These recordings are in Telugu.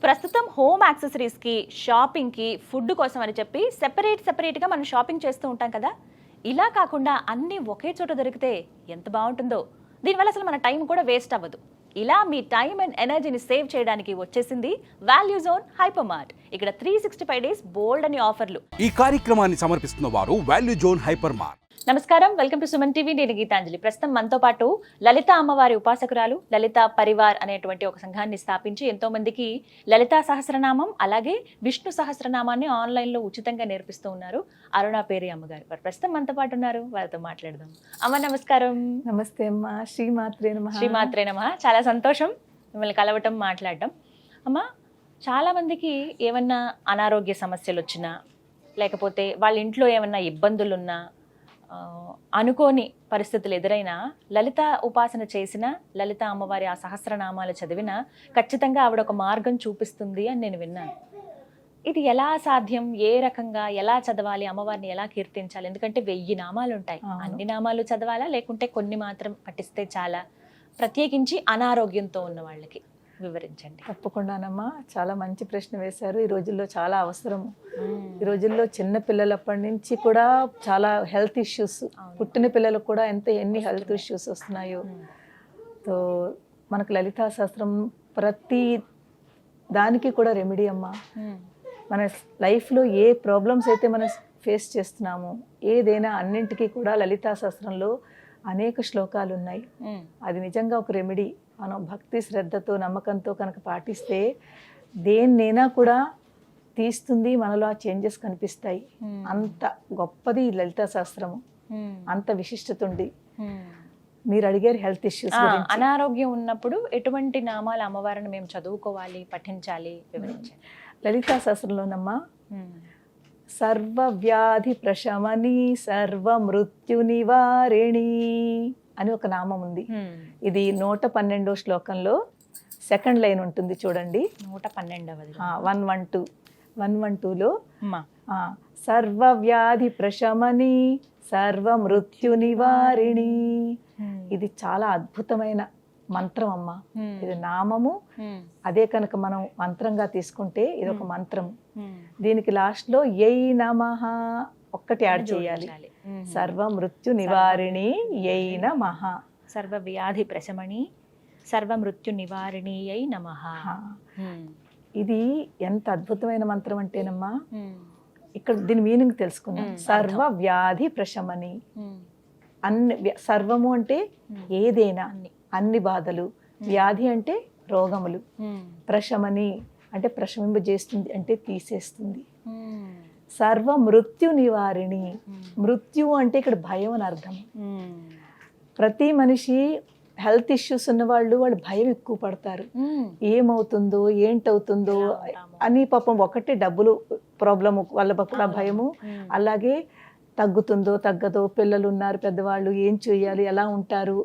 ప్రస్తుతం హోమ్ యాక్సెసరీస్కి, షాపింగ్కి, ఫుడ్ కోసం అని చెప్పి సెపరేట్గా మనం షాపింగ్ చేస్తూ ఉంటాం కదా. ఇలా కాకుండా అన్నీ ఒకే చోట దొరికితే ఎంత బాగుంటుందో. దీనివల్ల అసలు మన టైం కూడా వేస్ట్ అవ్వదు. ఇలా మీ టైం అండ్ ఎనర్జీని సేవ్ చేయడానికి వచ్చేసింది వాల్యూ జోన్ హైపర్ మార్ట్. ఇక్కడ 365 డేస్ బోల్డ్ అని ఆఫర్లు. ఈ కార్యక్రమాన్ని సమర్పిస్తున్న వారు వాల్యూ జోన్ హైపర్ మార్ట్. నమస్కారం, వెల్కమ్ టు సుమన్ టీవీ. నేను గీతాంజలి. ప్రస్తుతం మనతో పాటు లలిత అమ్మవారి ఉపాసకురాలు లలిత పరివార్ అనేటువంటి ఒక సంఘాన్ని స్థాపించి ఎంతో మందికి లలితా సహస్రనామం అలాగే విష్ణు సహస్రనామాన్ని ఆన్లైన్లో ఉచితంగా నేర్పిస్తూ ఉన్నారు అరుణ పేరి అమ్మగారు. వారు ప్రస్తుతం మనతో పాటు ఉన్నారు, వారితో మాట్లాడదాం. అమ్మ నమస్కారం. నమస్తే అమ్మా. శ్రీమాత్రే నమః. శ్రీమాత్రే నమః. చాలా సంతోషం మిమ్మల్ని కలవటం, మాట్లాడటం. అమ్మ, చాలా మందికి ఏమన్నా అనారోగ్య సమస్యలు వచ్చినా, లేకపోతే వాళ్ళ ఇంట్లో ఏమన్నా ఇబ్బందులున్నా, అనుకోని పరిస్థితులు ఎదురైనా లలిత ఉపాసన చేసిన, లలిత అమ్మవారి ఆ సహస్రనామాలు చదివిన ఖచ్చితంగా ఆవిడ ఒక మార్గం చూపిస్తుంది అని నేను విన్నాను. ఇది ఎలా సాధ్యం? ఏ రకంగా ఎలా చదవాలి? అమ్మవారిని ఎలా కీర్తించాలి? ఎందుకంటే 1000 నామాలు ఉంటాయి. అన్ని నామాలు చదవాలా, లేకుంటే కొన్ని మాత్రం పఠిస్తే చాలా? ప్రత్యేకించి అనారోగ్యంతో ఉన్న వాళ్ళకి వివరించండి. తప్పకుండానమ్మా, చాలా మంచి ప్రశ్న వేశారు. ఈ రోజుల్లో చాలా అవసరము. ఈ రోజుల్లో చిన్న పిల్లలప్పటి నుంచి కూడా చాలా హెల్త్ ఇష్యూస్, పుట్టిన పిల్లలకు కూడా ఎన్ని హెల్త్ ఇష్యూస్ వస్తున్నాయో. సో మనకు లలితా శాస్త్రం ప్రతి దానికి కూడా రెమెడీ అమ్మా. మన లైఫ్లో ఏ ప్రాబ్లమ్స్ అయితే మనం ఫేస్ చేస్తున్నామో, ఏదైనా అన్నింటికీ కూడా లలితా శాస్త్రంలో అనేక శ్లోకాలు ఉన్నాయి. అది నిజంగా ఒక రెమెడీ. మనం భక్తి, శ్రద్ధతో, నమ్మకంతో కనుక పాటిస్తే దేన్నైనా కూడా తీస్తుంది, మనలో ఆ చేంజెస్ కనిపిస్తాయి. అంత గొప్పది లలితా శాస్త్రము, అంత విశిష్టత ఉంది. మీరు అడిగారు హెల్త్ ఇష్యూస్. అనారోగ్యం ఉన్నప్పుడు ఎటువంటి నామాలు అమ్మవారిని మేము చదువుకోవాలి, పఠించాలి, వివరించాలి. లలితా శాస్త్రంలోనమ్మా సర్వ వ్యాధి ప్రశమని, సర్వ మృత్యు నివారిణి అని ఒక నామం ఉంది. ఇది 112వ శ్లోకంలో సెకండ్ లైన్ ఉంటుంది చూడండి. 112వ 112లో సర్వ వ్యాధి ప్రశమని, సర్వ మృత్యు నివారిణి. ఇది చాలా అద్భుతమైన మంత్రం అమ్మ. ఇది నామము. అదే కనుక మనం మంత్రంగా తీసుకుంటే ఇది ఒక మంత్రం. దీనికి లాస్ట్ లో యై నమః ఒక్కటి యాడ్ చేయాలి. సర్వ మృత్యు నివారిణి యై నమః. సర్వ వ్యాధి ప్రశమని, సర్వ మృత్యు నివారిణి యై నమః. ఇది ఎంత అద్భుతమైన మంత్రం అంటేనమ్మా, ఇక్కడ దీని మీనింగ్ తెలుసుకుందాం. సర్వ వ్యాధి ప్రశమని, అన్ని సర్వము అంటే ఏదైనా, అన్ని బాధలు. వ్యాధి అంటే రోగములు. ప్రశమని అంటే ప్రశమింపజేస్తుంది, అంటే తీసేస్తుంది. సర్వ మృత్యు నివారిణి. మృత్యు అంటే ఇక్కడ భయం అని అర్థం. ప్రతి మనిషి హెల్త్ ఇష్యూస్ ఉన్న వాళ్ళు భయం ఎక్కువ పడతారు. ఏమవుతుందో, ఏంటవుతుందో అని. పాపం ఒకటి డబ్బులు ప్రాబ్లము వల్ల కూడా భయము. అలాగే తగ్గుతుందో తగ్గదో, పిల్లలు ఉన్నారు, పెద్దవాళ్ళు ఏం చేయాలి, ఎలా ఉంటారు,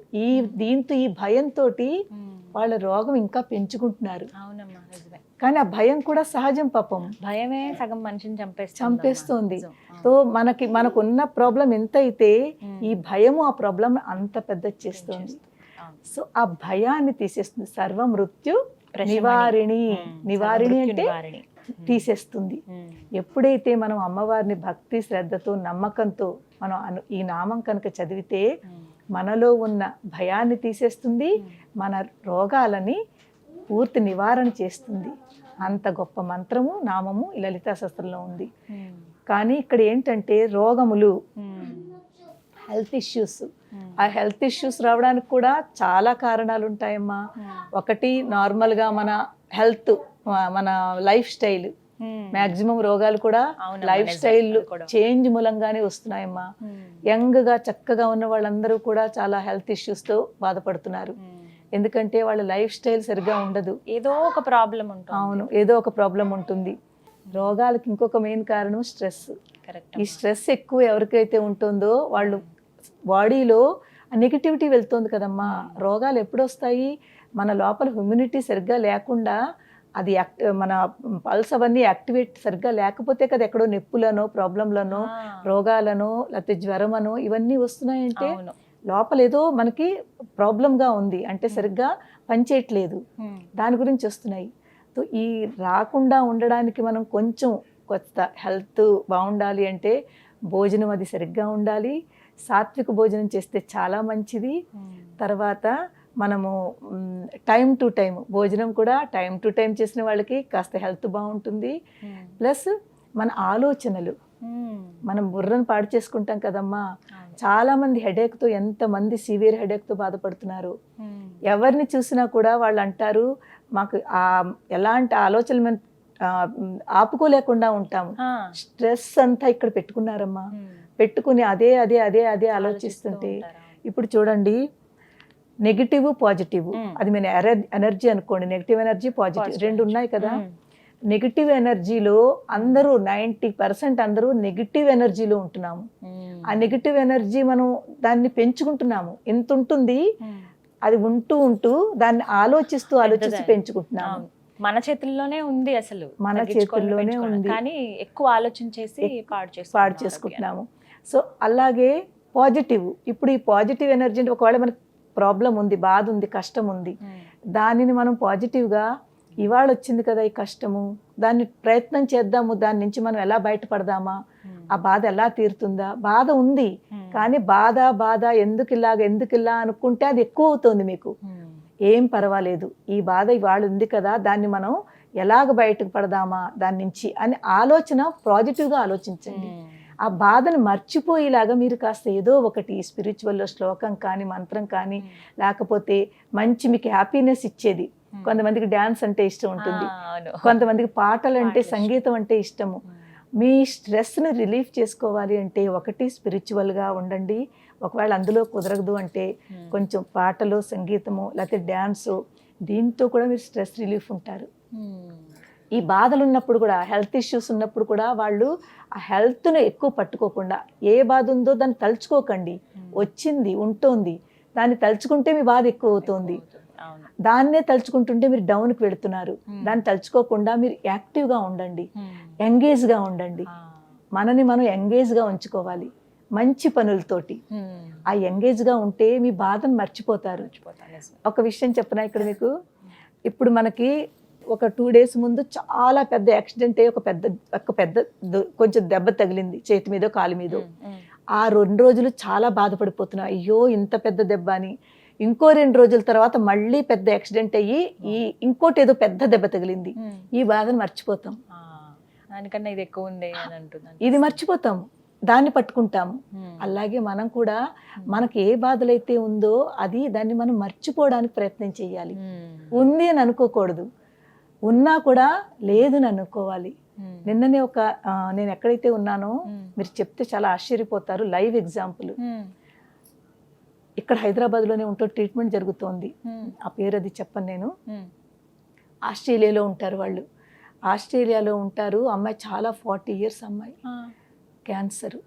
దీంతో ఈ భయంతో వాళ్ళ రోగం ఇంకా పెంచుకుంటున్నారు. కానీ ఆ భయం కూడా సహజం. పాపం భయమే సగం మనిషిని చంపేస్తుంది. సో మనకున్న ప్రాబ్లం ఎంత అయితే ఈ భయము ఆ ప్రాబ్లం అంత పెద్ద చేస్తుంది. సో ఆ భయాన్ని తీసేస్తుంది. సర్వ మృత్యు నివారిణి. నివారిణి అంటే తీసేస్తుంది. ఎప్పుడైతే మనం అమ్మవారిని భక్తి, శ్రద్ధతో, నమ్మకంతో మనం ఈ నామం కనుక చదివితే మనలో ఉన్న భయాన్ని తీసేస్తుంది, మన రోగాలని పూర్తి నివారణ చేస్తుంది. అంత గొప్ప మంత్రము, నామము ఈ లలితా శాస్త్రంలో ఉంది. కానీ ఇక్కడ ఏంటంటే రోగములు, హెల్త్ ఇష్యూస్. ఆ హెల్త్ ఇష్యూస్ రావడానికి కూడా చాలా కారణాలు ఉంటాయమ్మా. ఒకటి నార్మల్గా మన హెల్త్, మన లైఫ్ స్టైల్. మ్యాక్సిమం రోగాలు కూడా లైఫ్ స్టైల్ చేంజ్ మూలంగానే వస్తున్నాయమ్మా. యంగ్గా చక్కగా ఉన్న వాళ్ళందరూ కూడా చాలా హెల్త్ ఇష్యూస్తో బాధపడుతున్నారు. ఎందుకంటే వాళ్ళ లైఫ్ స్టైల్ సరిగ్గా ఉండదు. ఏదో ఒక ప్రాబ్లం ఉంటుంది. అవును, ఏదో ఒక ప్రాబ్లం ఉంటుంది. రోగాలకి ఇంకొక మెయిన్ కారణం స్ట్రెస్. ఈ స్ట్రెస్ ఎక్కువ ఎవరికైతే ఉంటుందో వాళ్ళు బాడీలో నెగిటివిటీ వెళ్తుంది కదమ్మా. రోగాలు ఎప్పుడు వస్తాయి? మన లోపల ఇమ్యూనిటీ సరిగ్గా లేకుండా, అది మన పల్స్ అవన్నీ యాక్టివేట్ సరిగ్గా లేకపోతే కదా ఎక్కడో నొప్పులనో, ప్రాబ్లంలనో, రోగాలనో, లేకపోతే జ్వరమనో ఇవన్నీ వస్తున్నాయంటే లోపల ఏదో మనకి ప్రాబ్లంగా ఉంది, అంటే సరిగ్గా పనిచేయట్లేదు. దాని గురించి వస్తున్నాయి. సో ఈ రాకుండా ఉండడానికి మనం కొంచెం కొత్త హెల్త్ బాగుండాలి అంటే భోజనం అది సరిగ్గా ఉండాలి. సాత్విక భోజనం చేస్తే చాలా మంచిది. తర్వాత మనము టైం టు టైం భోజనం కూడా టైం టు టైం చేసిన వాళ్ళకి కాస్త హెల్త్ బాగుంటుంది. ప్లస్ మన ఆలోచనలు, మనం బుర్రను పాడు చేసుకుంటాం కదమ్మా. చాలా మంది హెడేక్తో, ఎంతమంది సివియర్ హెడేక్తో బాధపడుతున్నారు. ఎవరిని చూసినా కూడా వాళ్ళు అంటారు మాకు ఎలాంటి ఆలోచనలు మేము ఆపుకోలేకుండా ఉంటాము. స్ట్రెస్ అంతా ఇక్కడ పెట్టుకున్నారమ్మా. పెట్టుకుని అదే అదే అదే అదే ఆలోచిస్తుంటే ఇప్పుడు చూడండి, నెగిటివ్ పాజిటివ్, అది మన ఎనర్జీ అనుకోండి. నెగిటివ్ ఎనర్జీ పాజిటివ్ రెండు ఉన్నాయి కదా. నెగిటివ్ ఎనర్జీలో అందరూ 90% అందరూ నెగిటివ్ ఎనర్జీలో ఉంటున్నాము. ఆ నెగిటివ్ ఎనర్జీ మనం దాన్ని పెంచుకుంటున్నాము. ఎంత ఉంటుంది అది ఉంటూ ఉంటూ దాన్ని ఆలోచిస్తూ పెంచుకుంటున్నాము. మన చేతుల్లోనే ఉంది, అసలు మన చేతుల్లోనే ఉంది, కానీ ఎక్కువ ఆలోచించేసి పాడు చేసుకుంటున్నాము. సో అలాగే పాజిటివ్, ఇప్పుడు ఈ పాజిటివ్ ఎనర్జీ అంటే ఒకవేళ మనకి ప్రాబ్లం ఉంది, బాధ ఉంది, కష్టం ఉంది, దానిని మనం పాజిటివ్గా ఇవాళ వచ్చింది కదా ఈ కష్టము, దాన్ని ప్రయత్నం చేద్దాము, దాని నుంచి మనం ఎలా బయటపడదామా, ఆ బాధ ఎలా తీరుతుందా. బాధ ఉంది కానీ బాధ ఎందుకు ఇలా అనుకుంటే అది ఎక్కువ అవుతుంది మీకు. ఏం పర్వాలేదు, ఈ బాధ ఇవాళ ఉంది కదా, దాన్ని మనం ఎలాగ బయటకు పడదామా దాని నుంచి అని ఆలోచన పాజిటివ్గా ఆలోచించండి. ఆ బాధను మర్చిపోయేలాగా మీరు కాస్త ఏదో ఒకటి స్పిరిచువల్లో శ్లోకం కానీ మంత్రం కానీ, లేకపోతే మంచి మీకు హ్యాపీనెస్ ఇచ్చేది. కొంతమందికి డ్యాన్స్ అంటే ఇష్టం ఉంటుంది, కొంతమందికి పాటలు అంటే సంగీతం అంటే ఇష్టము. మీ స్ట్రెస్ని రిలీఫ్ చేసుకోవాలి అంటే ఒకటి స్పిరిచువల్గా ఉండండి. ఒకవేళ అందులో కుదరదు అంటే కొంచెం పాటలు, సంగీతము, లేకపోతే డ్యాన్సు, దీంతో కూడా మీరు స్ట్రెస్ రిలీఫ్ ఉంటారు. ఈ బాధలు ఉన్నప్పుడు కూడా, హెల్త్ ఇష్యూస్ ఉన్నప్పుడు కూడా వాళ్ళు ఆ హెల్త్ను ఎక్కువ పట్టుకోకుండా, ఏ బాధ ఉందో దాన్ని తలుచుకోకండి. వచ్చింది ఉంటోంది, దాన్ని తలుచుకుంటే మీ బాధ ఎక్కువ అవుతుంది. దాన్నే తలుచుకుంటుంటే మీరు డౌన్కి వెళుతున్నారు. దాన్ని తలుచుకోకుండా మీరు యాక్టివ్గా ఉండండి, ఎంగేజ్గా ఉండండి. మనని మనం ఎంగేజ్గా ఉంచుకోవాలి మంచి పనులతోటి. ఆ ఎంగేజ్గా ఉంటే మీ బాధను మర్చిపోతారు. ఒక విషయం చెప్పనా ఇక్కడ మీకు, ఇప్పుడు మనకి ఒక 2 days ముందు చాలా పెద్ద యాక్సిడెంట్ అయ్యి ఒక పెద్ద కొంచెం దెబ్బ తగిలింది చేతి మీదో కాలు మీదో. ఆ 2 రోజులు చాలా బాధపడిపోతున్నా, అయ్యో ఇంత పెద్ద దెబ్బ అని. ఇంకో 2 రోజుల తర్వాత మళ్ళీ పెద్ద యాక్సిడెంట్ అయ్యి ఇంకోటి ఏదో పెద్ద దెబ్బ తగిలింది. ఈ బాధను మర్చిపోతాం, దానికన్నా ఇది ఎక్కువ ఉంది అని అంటున్నాను. ఇది మర్చిపోతాము, దాన్ని పట్టుకుంటాము. అలాగే మనం కూడా మనకి ఏ బాధలైతే ఉందో దాన్ని మనం మర్చిపోవడానికి ప్రయత్నం చేయాలి. ఉంది అని అనుకోకూడదు, ఉన్నా కూడా లేదని అనుకోవాలి. నిన్ననే నేను ఎక్కడైతే ఉన్నానో మీరు చెప్తే చాలా ఆశ్చర్యపోతారు. లైవ్ ఎగ్జాంపుల్, ఇక్కడ హైదరాబాద్లోనే ఉంటూ ట్రీట్మెంట్ జరుగుతోంది. ఆ పేరు అది చెప్పను నేను. ఆస్ట్రేలియాలో ఉంటారు వాళ్ళు. ఆస్ట్రేలియాలో ఉంటారు. అమ్మాయి చాలా 40 years అమ్మాయి, క్యాన్సర్,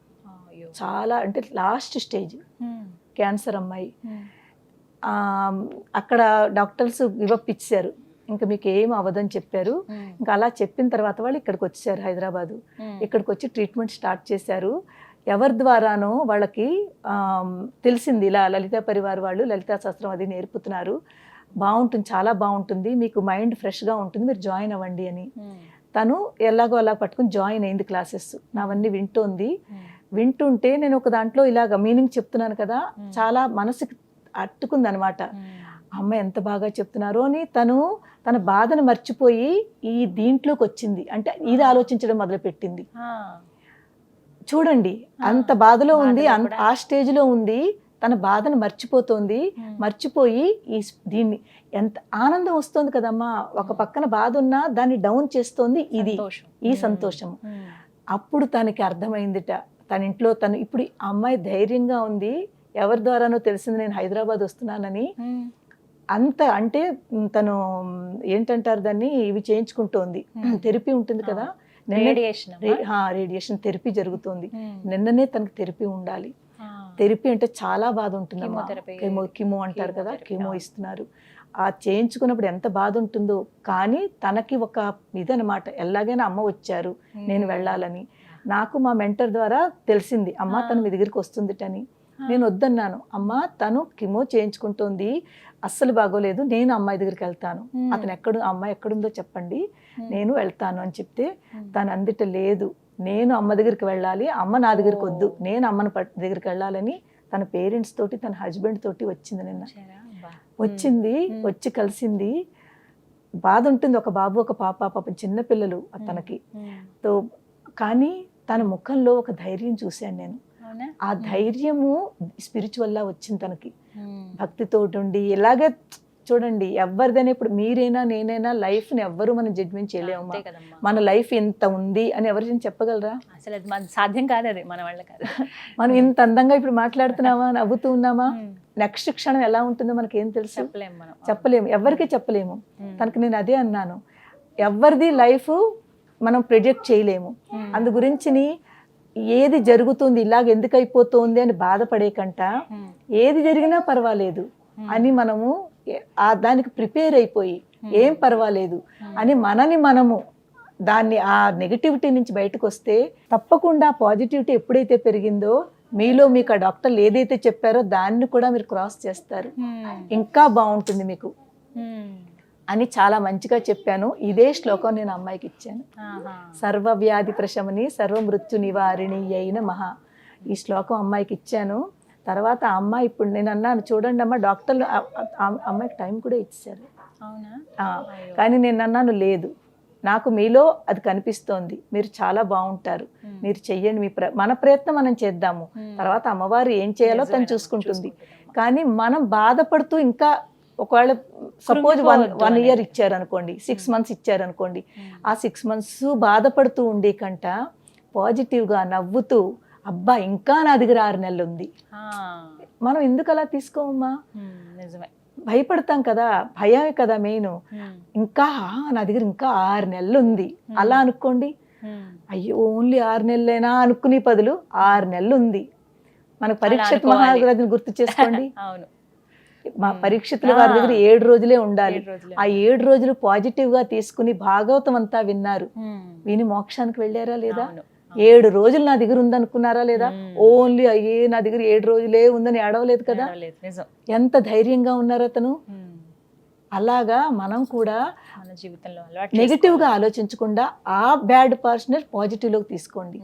చాలా అంటే లాస్ట్ స్టేజ్ క్యాన్సర్ అమ్మాయి. అక్కడ డాక్టర్స్ గివప్ ఇచ్చారు, ఇంకా మీకు ఏం అవ్వదని చెప్పారు. ఇంకా అలా చెప్పిన తర్వాత వాళ్ళు ఇక్కడికి వచ్చారు, హైదరాబాదు. ఇక్కడికి వచ్చి ట్రీట్మెంట్ స్టార్ట్ చేశారు. ఎవరి ద్వారానో వాళ్ళకి తెలిసింది, ఇలా లలితా పరివార్ వాళ్ళు లలితా శాస్త్రం అది నేర్పుతున్నారు, బాగుంటుంది, చాలా బాగుంటుంది, మీకు మైండ్ ఫ్రెష్గా ఉంటుంది, మీరు జాయిన్ అవ్వండి అని. తను ఎలాగో అలా పట్టుకుని జాయిన్ అయింది క్లాసెస్. నావన్నీ వింటుంటే నేను ఒక దాంట్లో ఇలాగ మీనింగ్ చెప్తున్నాను కదా, చాలా మనసుకి అట్టుకుంది అనమాట. అమ్మాయి ఎంత బాగా చెప్తున్నారో అని తన బాధను మర్చిపోయి ఈ దీంట్లోకి వచ్చింది. అంటే ఇది ఆలోచించడం మొదలుపెట్టింది. చూడండి, అంత బాధలో ఉంది, ఆ స్టేజ్లో ఉంది, తన బాధను మర్చిపోయి దీన్ని ఎంత ఆనందం వస్తుంది కదమ్మా. ఒక పక్కన బాధ ఉన్నా దాన్ని డౌన్ చేస్తోంది ఈ సంతోషము. అప్పుడు తనకి అర్థమైందిట, తన ఇంట్లో ఇప్పుడు ఆ అమ్మాయి ధైర్యంగా ఉంది. ఎవరి ద్వారానో తెలిసింది నేను హైదరాబాద్ వస్తున్నానని. అంత అంటే తను ఏంటంటారు దాన్ని, ఇవి చేయించుకుంటోంది, థెరపీ ఉంటుంది కదా, రేడియేషన్ థెరపీ జరుగుతుంది. నిన్ననే తనకి థెరపీ ఉండాలి. థెరపీ అంటే చాలా బాధ ఉంటుంది, కిమో అంటారు కదా, కిమో ఇస్తున్నారు. ఆ చేయించుకున్నప్పుడు ఎంత బాధ ఉంటుందో. కానీ తనకి ఒక ఇదనమాట, ఎలాగైనా అమ్మ వచ్చారు, నేను వెళ్ళాలని. నాకు మా మెంటర్ ద్వారా తెలిసింది, అమ్మ తను మీ దగ్గరికి వస్తుందిటని. నేను వద్దన్నాను. అమ్మ తను కిమో చేయించుకుంటోంది, అస్సలు బాగోలేదు, నేను అమ్మాయి దగ్గరికి వెళ్తాను, అతను ఆ అమ్మాయి ఎక్కడుందో చెప్పండి, నేను వెళ్తాను అని చెప్తే తను అందిట లేదు, నేను అమ్మ దగ్గరికి వెళ్ళాలి, అమ్మ నా దగ్గరికి వద్దు, నేను అమ్మని దగ్గరికి వెళ్ళాలని తన పేరెంట్స్ తోటి తన హస్బెండ్ తోటి వచ్చింది. నిన్న వచ్చింది, వచ్చి కలిసింది. బాధ ఉంటుంది, ఒక బాబు ఒక పాప, పాపం చిన్న పిల్లలు తనకి. తో కానీ తన ముఖంలో ఒక ధైర్యం చూశాను నేను. ఆ ధైర్యము స్పిరిచువల్ లా వచ్చింది తనకి, భక్తితో ఉండి. ఇలాగే చూడండి, ఎవరిదైనా ఇప్పుడు మీరైనా నేనైనా లైఫ్ని ఎవ్వరు మనం జడ్జ్మెంట్ చేయలేము. మన లైఫ్ ఇంత ఉంది అని ఎవరు చెప్పగలరా? అసలు అది సాధ్యం కాదు, అది మన వాళ్ళ కాదు. మనం ఇంత అందంగా ఇప్పుడు మాట్లాడుతున్నామా, నవ్వుతూ ఉన్నామా, నెక్స్ట్ క్షణం ఎలా ఉంటుందో మనకి ఏం తెలుసు? చెప్పలేము, ఎవరికి చెప్పలేము. తనకి నేను అదే అన్నాను, ఎవరిది లైఫ్ మనం ప్రిడిక్ట్ చేయలేము. అందు గురించి ఏది జరుగుతుంది, ఇలాగ ఎందుకు అయిపోతుంది అని బాధపడే కంట ఏది జరిగినా పర్వాలేదు అని మనము దానికి ప్రిపేర్ అయిపోయి ఏం పర్వాలేదు అని మనము దాన్ని ఆ నెగటివిటీ నుంచి బయటకు వస్తే తప్పకుండా పాజిటివిటీ ఎప్పుడైతే పెరిగిందో మీలో మీకు ఆ డాక్టర్లు ఏదైతే చెప్పారో దాన్ని కూడా మీరు క్రాస్ చేస్తారు, ఇంకా బాగుంటుంది మీకు అని చాలా మంచిగా చెప్పాను. ఇదే శ్లోకం నేను అమ్మాయికి ఇచ్చాను. సర్వవ్యాధి ప్రశమని సర్వమృత్యు నివారిణి అయిన మహా, ఈ శ్లోకం అమ్మాయికి ఇచ్చాను. తర్వాత ఆ అమ్మాయి ఇప్పుడు నేను అన్నాను, చూడండి అమ్మ, డాక్టర్లు అమ్మాయికి టైం కూడా ఇచ్చారు. కానీ నేను అన్నాను, లేదు, నాకు మీలో అది కనిపిస్తోంది, మీరు చాలా బాగుంటారు, మీరు చెయ్యండి, మన ప్రయత్నం మనం చేద్దాము, తర్వాత అమ్మవారు ఏం చేయాలో తను చూసుకుంటుంది. కానీ మనం బాధపడుతూ ఇంకా ఒకవేళ సపోజ్ 1 year ఇచ్చారనుకోండి, 6 months ఇచ్చారనుకోండి, ఆ 6 months బాధపడుతూ ఉండే కంట పాజిటివ్గా నవ్వుతూ, అబ్బా ఇంకా నా దగ్గర 6 నెలలు ఉంది, మనం ఎందుకు అలా తీసుకోమమ్మా? భయపడతాం కదా, భయమే కదా మెయిన్. ఇంకా నా దగ్గర ఇంకా 6 నెలలు ఉంది అలా అనుకోండి. అయ్యో ఓన్లీ 6 నెలలేనా అనుకునే బదులు 6 నెలలు ఉంది. మన పరీక్షిత్ మహారాజుని గుర్తు చేసుకోండి. మా పరీక్షితుల వారి దగ్గర 7 రోజులే ఉండాలి. ఆ 7 రోజులు పాజిటివ్ గా తీసుకుని భాగవతం అంతా విన్నారు, విని మోక్షానికి వెళ్ళారా లేదా? 7 రోజులు నా దగ్గర ఉందనుకున్నారా లేదా? ఓన్లీ అయ్యే నా దగ్గర 7 రోజులే ఉందని ఏడవలేదు కదా. ఎంత ధైర్యంగా ఉన్నారు అతను. అలాగా మనం కూడా మన జీవితంలో నెగిటివ్ గా ఆలోచించకుండా ఆ బ్యాడ్ పర్సన్ పాజిటివ్ లోకి తీసుకోండి,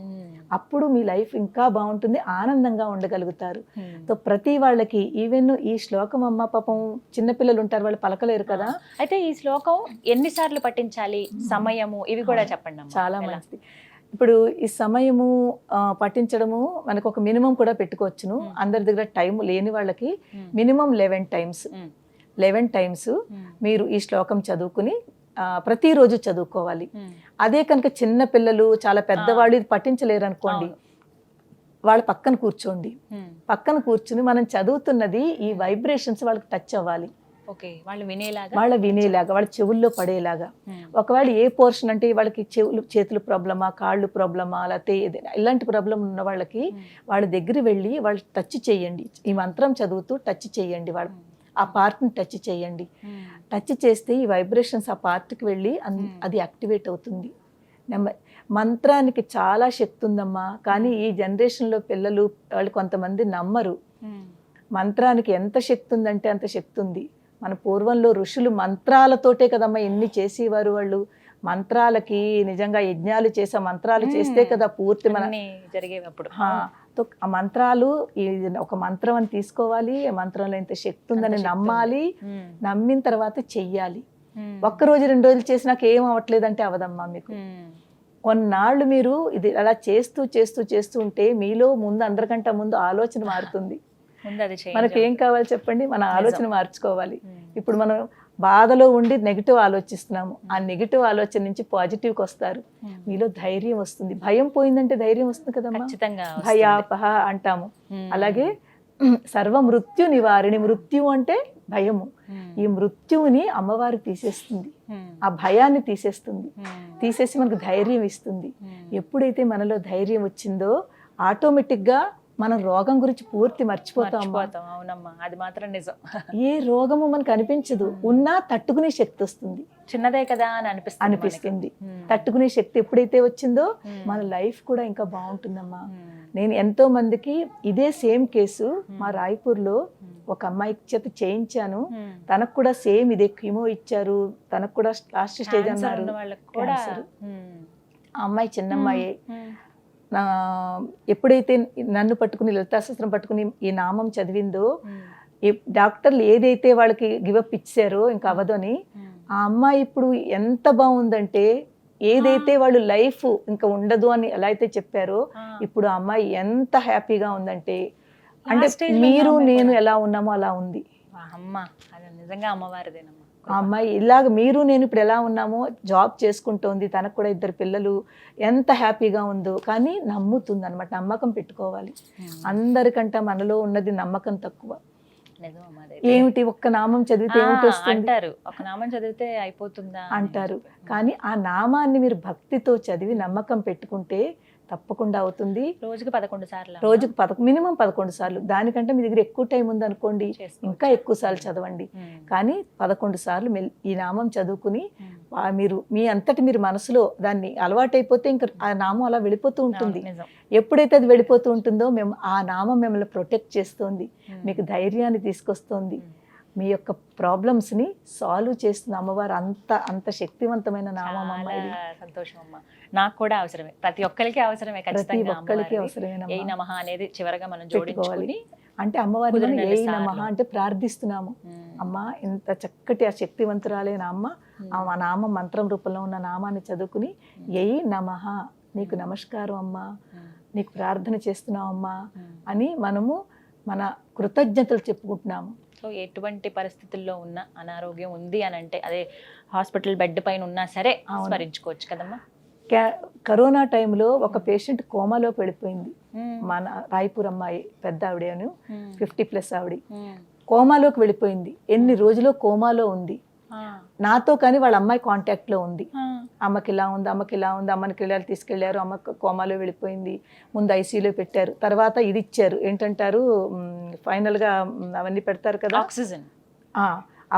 అప్పుడు మీ లైఫ్ ఇంకా బాగుంటుంది, ఆనందంగా ఉండగలుగుతారు. సో ప్రతి వాళ్ళకి ఈవెన్ ఈ శ్లోకం అమ్మ పాపం చిన్నపిల్లలు ఉంటారు, వాళ్ళు పలకలేరు కదా. అయితే ఈ శ్లోకం ఎన్నిసార్లు పఠించాలి, సమయము, ఇవి కూడా చెప్పండి. చాలా మంచిది. ఇప్పుడు ఈ సమయము పఠించడము మనకు ఒక మినిమం కూడా పెట్టుకోవచ్చును. అందరి దగ్గర టైం లేని వాళ్ళకి మినిమం 11 times మీరు ఈ శ్లోకం చదువుకుని ప్రతిరోజు చదువుకోవాలి. అదే కనుక చిన్న పిల్లలు చాలా పెద్దవాళ్ళు ఇది పఠించలేరు అనుకోండి, వాళ్ళ పక్కన కూర్చోండి. పక్కన కూర్చుని మనం చదువుతున్నది ఈ వైబ్రేషన్స్ వాళ్ళకి టచ్ అవ్వాలి, వాళ్ళ వినేలాగా, వాళ్ళ చెవుల్లో పడేలాగా. ఒకవేళ ఏ పోర్షన్ అంటే వాళ్ళకి చేతులు ప్రాబ్లమా, కాళ్ళు ప్రాబ్లమా, లేకపోతే ఇలాంటి ప్రాబ్లం ఉన్న వాళ్ళకి వాళ్ళ దగ్గర వెళ్ళి వాళ్ళు టచ్ చేయండి. ఈ మంత్రం చదువుతూ టచ్ చేయండి, వాళ్ళు ఆ పార్ట్ని టచ్ చేయండి. టచ్ చేస్తే ఈ వైబ్రేషన్స్ ఆ పార్ట్కి వెళ్ళి అది యాక్టివేట్ అవుతుంది. మంత్రానికి చాలా శక్తి ఉందమ్మా, కానీ ఈ జనరేషన్లో పిల్లలు వాళ్ళు కొంతమంది నమ్మరు. మంత్రానికి ఎంత శక్తి ఉందంటే అంత శక్తి ఉంది. మన పూర్వంలో ఋషులు మంత్రాలతోటే కదమ్మా ఎన్ని చేసేవారు. వాళ్ళు మంత్రాలకి నిజంగా యజ్ఞాలు చేసే మంత్రాలు చేస్తే కదా పూర్తి మన జరిగేటప్పుడు. ఆ మంత్రాలు ఒక మంత్రం అని తీసుకోవాలి, ఆ మంత్రంలో ఇంత శక్తి ఉందని నమ్మాలి, నమ్మిన తర్వాత చెయ్యాలి. 1 రోజు 2 రోజులు చేసినాక ఏం అవ్వట్లేదంటే అవదమ్మా మీకు. కొన్నాళ్ళు మీరు ఇది అలా చేస్తూ చేస్తూ చేస్తూ ఉంటే మీలో ముందు అందరికంటే ముందు ఆలోచన మారుతుంది. మనకి ఏం కావాలి చెప్పండి, మన ఆలోచన మార్చుకోవాలి. ఇప్పుడు మనం బాధలో ఉండి నెగిటివ్ ఆలోచిస్తున్నాము, ఆ నెగిటివ్ ఆలోచన నుంచి పాజిటివ్కి వస్తారు, మీలో ధైర్యం వస్తుంది. భయం పోయిందంటే ధైర్యం వస్తుంది కదమ్మా, భయాపహ అంటాము. అలాగే సర్వ మృత్యు నివారిణి, మృత్యు అంటే భయము. ఈ మృత్యువుని అమ్మవారు తీసేస్తుంది, ఆ భయాన్ని తీసేసి మనకు ధైర్యం ఇస్తుంది. ఎప్పుడైతే మనలో ధైర్యం వచ్చిందో ఆటోమేటిక్గా మనం రోగం గురించి పూర్తి మర్చిపోతాం. అవునమ్మా, అది మాత్రం నిజం. ఏ రోగము మనకు అనిపించదు, ఉన్నా తట్టుకునే శక్తి వస్తుంది. చిన్నదే కదా అని అనిపిస్తుంది. తట్టుకునే శక్తి ఎప్పుడైతే వచ్చిందో మన లైఫ్ కూడా ఇంకా బాగుంటుందమ్మా. నేను ఎంతో మందికి ఇదే సేమ్ కేసు మా రాయ్పూర్లో ఒక అమ్మాయి చేత చేయించాను. తనకు కూడా సేమ్ ఇదే కీమో ఇచ్చారు, తనకు కూడా లాస్ట్ స్టేజ్ అన్నారు. క్యాన్సర్. ఆ అమ్మాయి చిన్న అమ్మాయి. ఎప్పుడైతే నన్ను పట్టుకుని లలితాశాస్త్రం పట్టుకుని ఈ నామం చదివిందో, ఈ డాక్టర్లు ఏదైతే వాళ్ళకి గివప్ ఇచ్చారో ఇంకా అవ్వదని, ఆ అమ్మాయి ఇప్పుడు ఎంత బాగుందంటే, ఏదైతే వాళ్ళు లైఫ్ ఇంకా ఉండదు అని ఎలా అయితే చెప్పారో ఇప్పుడు ఆ అమ్మాయి ఎంత హ్యాపీగా ఉందంటే, అంటే మీరు నేను ఎలా ఉన్నామో అలా ఉంది. నిజంగా అమ్మవారిదేనమ్మా. ఆ అమ్మాయి ఇలాగ మీరు నేను ఇప్పుడు ఎలా ఉన్నామో జాబ్ చేసుకుంటోంది, తనకు కూడా 2 పిల్లలు, ఎంత హ్యాపీగా ఉందో. కానీ నమ్ముతుంది అనమాట, నమ్మకం పెట్టుకోవాలి. అందరికంటే మనలో ఉన్నది నమ్మకం తక్కువ. ఏమిటి ఒక్క నామం చదివితే ఏమిటి వస్తుంది అంటారు, ఒక నామం చదివితే అయిపోతుందా అంటారు. కానీ ఆ నామాన్ని మీరు భక్తితో చదివి నమ్మకం పెట్టుకుంటే తప్పకుండా అవుతుంది. రోజుకి 11 సార్లు, రోజుకి మినిమం 11 సార్లు. దానికంటే మీ దగ్గర ఎక్కువ టైం ఉంది అనుకోండి, ఇంకా ఎక్కువ సార్లు చదవండి. కానీ 11 సార్లు ఈ నామం చదువుకుని మీరు మీ అంతటి మీరు మనసులో దాన్ని అలవాటైపోతే ఇంకా ఆ నామం అలా వెళ్ళిపోతూ ఉంటుంది. ఎప్పుడైతే అది వెళ్ళిపోతూ ఉంటుందో ఆ నామం మిమ్మల్ని ప్రొటెక్ట్ చేస్తుంది, మీకు ధైర్యాన్ని తీసుకొస్తుంది, మీ యొక్క ప్రాబ్లమ్స్ ని సాల్వ్ చేస్తుంది అమ్మవారు. అంత శక్తివంతమైన నామం అమ్మ. సంతోషం అమ్మ, నాకు కూడా అవసరమే, ప్రతి ఒక్కరికి అవసరమే, ప్రతి ఒక్కరికి అవసరమే. ఏ నమః అనేది చివరగా మనం జోడించుకోవాలి. అంటే అమ్మవారిని ఏ నమః అంటే ప్రార్థిస్తున్నాము. అమ్మ ఇంత చక్కటి ఆ శక్తివంతురాలైన అమ్మ ఆ నామం మంత్రం రూపంలో ఉన్న నామాన్ని చదువుకుని ఏ నమః, నీకు నమస్కారం అమ్మా, నీకు ప్రార్థన చేస్తున్నాం అమ్మా అని మనము మన కృతజ్ఞతలు చెప్పుకుంటున్నాము. సో ఎటువంటి పరిస్థితుల్లో ఉన్న అనారోగ్యం ఉంది అని అంటే, అదే హాస్పిటల్ బెడ్ పైన ఉన్నా సరే స్మరించుకోవచ్చు కదమ్మా. కరోనా టైంలో ఒక పేషెంట్ కోమాలోకి వెళ్ళిపోయింది, మన రాయ్పూర్ అమ్మాయి, పెద్ద ఆవిడను 50+ ఆవిడ కోమాలోకి వెళ్ళిపోయింది. ఎన్ని రోజులు కోమాలో ఉంది. నాతో కానీ వాళ్ళ అమ్మాయి కాంటాక్ట్ లో ఉంది. అమ్మకి ఇలా ఉంది, అమ్మకి ఇలా ఉంది, అమ్మని తీసుకెళ్లారు, అమ్మ కోమాలో వెళ్ళిపోయింది. ముందు ఐసీయూలో పెట్టారు, తర్వాత ఇది ఇచ్చారు, ఏంటంటారు ఫైనల్ గా అవన్నీ పెడతారు కదా, ఆక్సిజన్,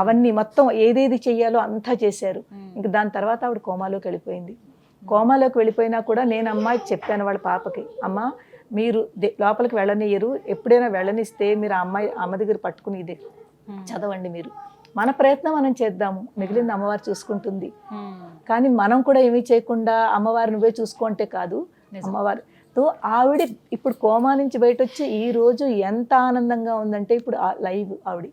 అవన్నీ మొత్తం ఏదేది చెయ్యాలో అంతా చేశారు. ఇంకా దాని తర్వాత ఆవిడ కోమాలోకి వెళ్ళిపోయింది. కోమాలోకి వెళ్ళిపోయినా కూడా నేను అమ్మాయికి చెప్పాను, వాళ్ళ పాపకి, అమ్మ మీరు లోపలికి వెళ్ళనియరు, ఎప్పుడైనా వెళ్ళనిస్తే మీరు అమ్మ దగ్గర పట్టుకుని ఇదే చదవండి, మీరు మన ప్రయత్నం మనం చేద్దాము, మిగిలింది అమ్మవారు చూసుకుంటుంది. కానీ మనం కూడా ఏమీ చేయకుండా అమ్మవారు నువ్వే చూసుకుంటే కాదు. అమ్మవారితో ఆవిడ ఇప్పుడు కోమా నుంచి బయట వచ్చి ఈ రోజు ఎంత ఆనందంగా ఉందంటే, ఇప్పుడు లైవ్ ఆవిడ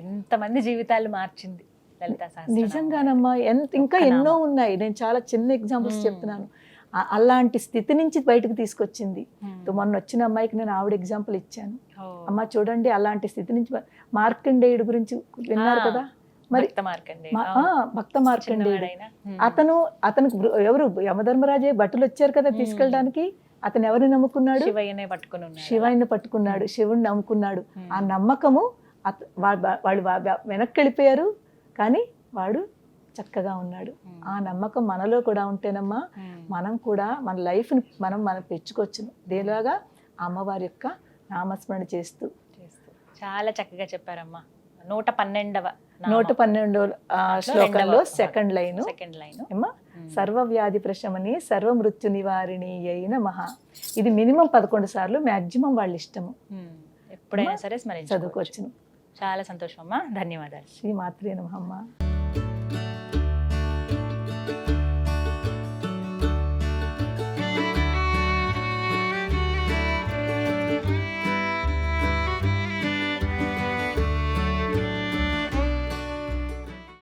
ఎంతమంది జీవితాలు మార్చింది లలితా సహస్రనామం. నిజంగానమ్మా, ఇంకా ఎన్నో ఉన్నాయి. నేను చాలా చిన్న ఎగ్జాంపుల్స్ చెప్తున్నాను. అలాంటి స్థితి నుంచి బయటకు తీసుకొచ్చింది. మొన్న వచ్చిన అమ్మాయికి నేను ఆవిడ ఎగ్జాంపుల్ ఇచ్చాను. అమ్మ చూడండి, అలాంటి స్థితి నుంచి. మార్కండేయుడు గురించి విన్నారు కదా మరి, భక్త మార్కండేయుడు. అతను ఎవరు, యమధర్మరాజే భటులు వచ్చారు కదా తీసుకెళ్ళడానికి. అతను ఎవరిని నమ్ముకున్నాడు? శివయ్యని పట్టుకున్నాడు, శివుణ్ణి నమ్ముకున్నాడు. ఆ నమ్మకము వాళ్ళు వెనక్కి వెళ్ళిపోయారు, కానీ వాడు చక్కగా ఉన్నాడు. ఆ నమ్మకం మనలో కూడా ఉంటేనమ్మా మనం కూడా మన లైఫ్ని మనం పెంచుకోవచ్చును. దేలాగా అమ్మవారి యొక్క నామస్మరణ చేస్తూ. చాలా చక్కగా చెప్పారమ్మా. 112వ శ్లోకంలో సెకండ్ లైన్ ఏమా, సర్వవ్యాధి ప్రశమని సర్వమృత్యు నివారిణి అయిన మహా. ఇది మినిమం 11 సార్లు, మాక్సిమం వాళ్ళ ఇష్టము, ఎప్పుడైనా సరే చదువుకోవచ్చు. చదువుకోవచ్చును. చాలా సంతోషం అమ్మా, ధన్యవాదాలు. శ్రీ మాత్రే నమః అమ్మా.